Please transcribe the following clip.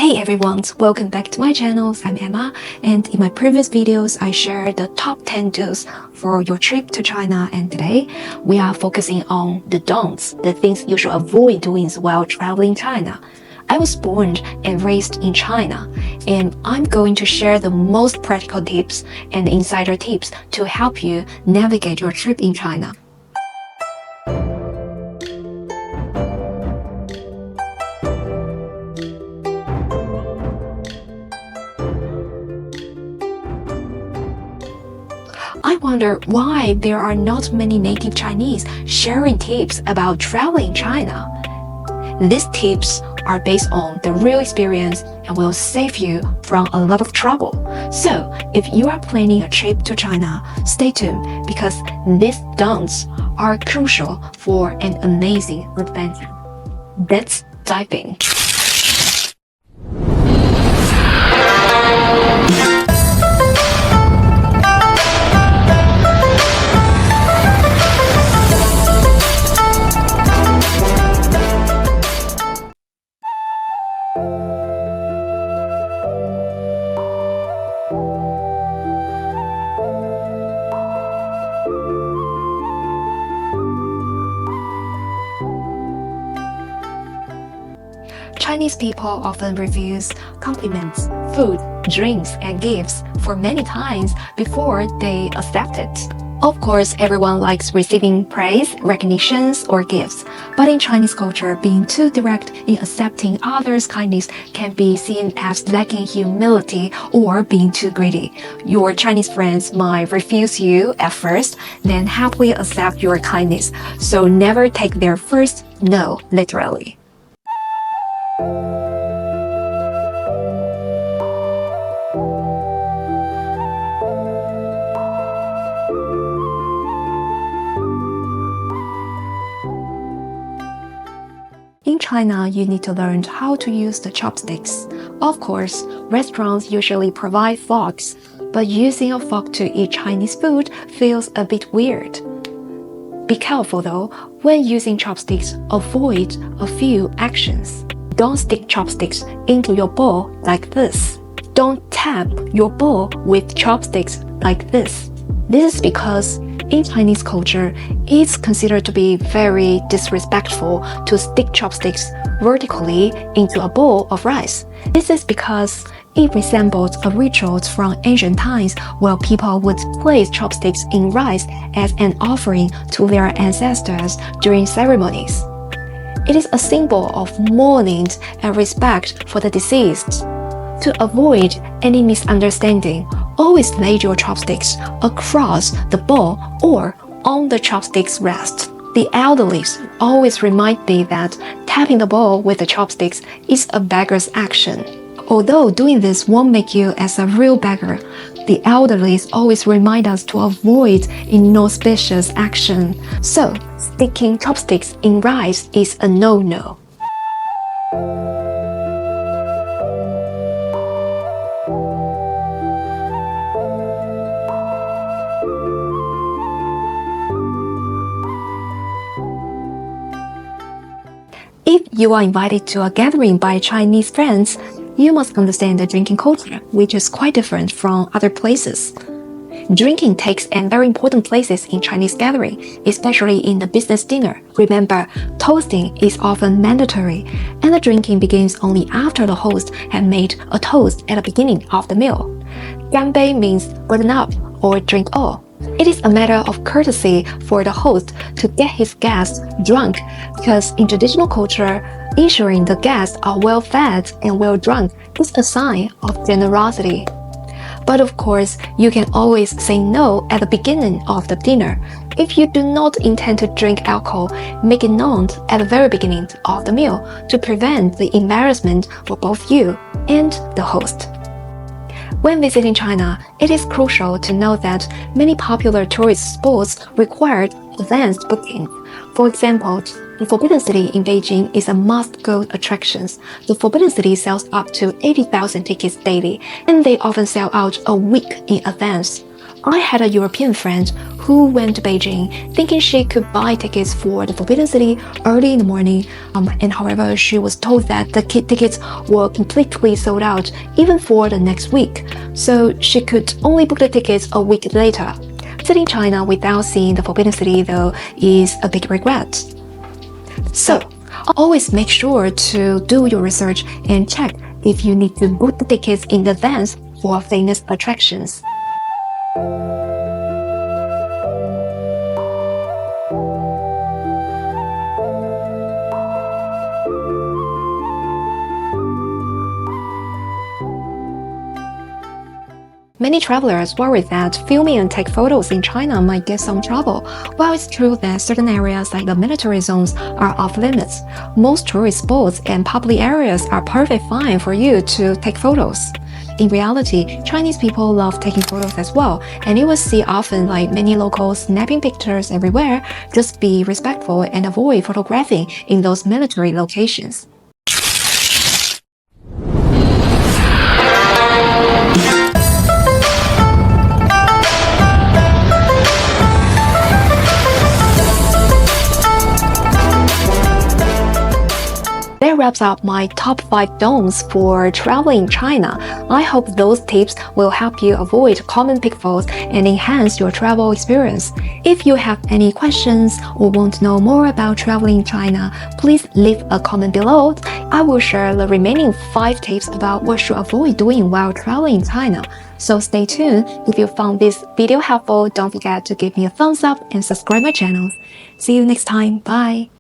Hey everyone, welcome back to my channel. I'm Emma, and in my previous videos I shared the top 10 do's for your trip to China, and today we are focusing on the don'ts, the things you should avoid doing while traveling China. I was born and raised in China, and I'm going to share the most practical tips and insider tips to help you navigate your trip in China. I wonder why there are not many native Chinese sharing tips about traveling China. These tips are based on the real experience and will save you from a lot of trouble. So, if you are planning a trip to China, stay tuned because these don'ts are crucial for an amazing adventure. Let's dive in. Chinese people often refuse compliments, food, drinks, and gifts for many times before they accept it. Of course, everyone likes receiving praise, recognitions, or gifts, but in Chinese culture, being too direct in accepting others' kindness can be seen as lacking humility or being too greedy. Your Chinese friends might refuse you at first, then happily accept your kindness, so never take their first no literally. In China, you need to learn how to use the chopsticks. Of course, restaurants usually provide forks, but using a fork to eat Chinese food feels a bit weird. Be careful though, when using chopsticks, avoid a few actions. Don't stick chopsticks into your bowl like this. Don't tap your bowl with chopsticks like this. This is because in Chinese culture, it's considered to be very disrespectful to stick chopsticks vertically into a bowl of rice. This is because it resembles a ritual from ancient times where people would place chopsticks in rice as an offering to their ancestors during ceremonies. It is a symbol of mourning and respect for the deceased. To avoid any misunderstanding, always lay your chopsticks across the bowl or on the chopsticks rest. The elderly always remind me that tapping the bowl with the chopsticks is a beggar's action. Although doing this won't make you as a real beggar, the elderly always remind us to avoid inauspicious action. So, sticking chopsticks in rice is a no-no. If you are invited to a gathering by Chinese friends, you must understand the drinking culture, which is quite different from other places. Drinking takes a very important place in Chinese gathering, especially in the business dinner. Remember, toasting is often mandatory, and the drinking begins only after the host has made a toast at the beginning of the meal. 干杯 means burden up or drink all. It is a matter of courtesy for the host to get his guests drunk because in traditional culture, ensuring the guests are well fed and well drunk is a sign of generosity. But of course, you can always say no at the beginning of the dinner. If you do not intend to drink alcohol, make it known at the very beginning of the meal to prevent the embarrassment for both you and the host. When visiting China, it is crucial to know that many popular tourist spots require advanced booking. For example, the Forbidden City in Beijing is a must-go attraction. The Forbidden City sells up to 80,000 tickets daily, and they often sell out a week in advance. I had a European friend who went to Beijing thinking she could buy tickets for the Forbidden City early in the morning, and however, she was told that the tickets were completely sold out even for the next week, so she could only book the tickets a week later. Visiting China without seeing the Forbidden City, though, is a big regret. So, always make sure to do your research and check if you need to book the tickets in advance for famous attractions. Many travelers worry that filming and take photos in China might get some trouble. While it's true that certain areas like the military zones are off limits, most tourist spots and public areas are perfectly fine for you to take photos. In reality, Chinese people love taking photos as well, and you will see often like many locals snapping pictures everywhere. Just be respectful and avoid photographing in those military locations. That wraps up my top 5 don'ts for traveling in China. I hope those tips will help you avoid common pitfalls and enhance your travel experience. If you have any questions or want to know more about traveling in China, please leave a comment below. I will share the remaining 5 tips about what you should avoid doing while traveling in China. So stay tuned. If you found this video helpful, don't forget to give me a thumbs up and subscribe my channel. See you next time. Bye.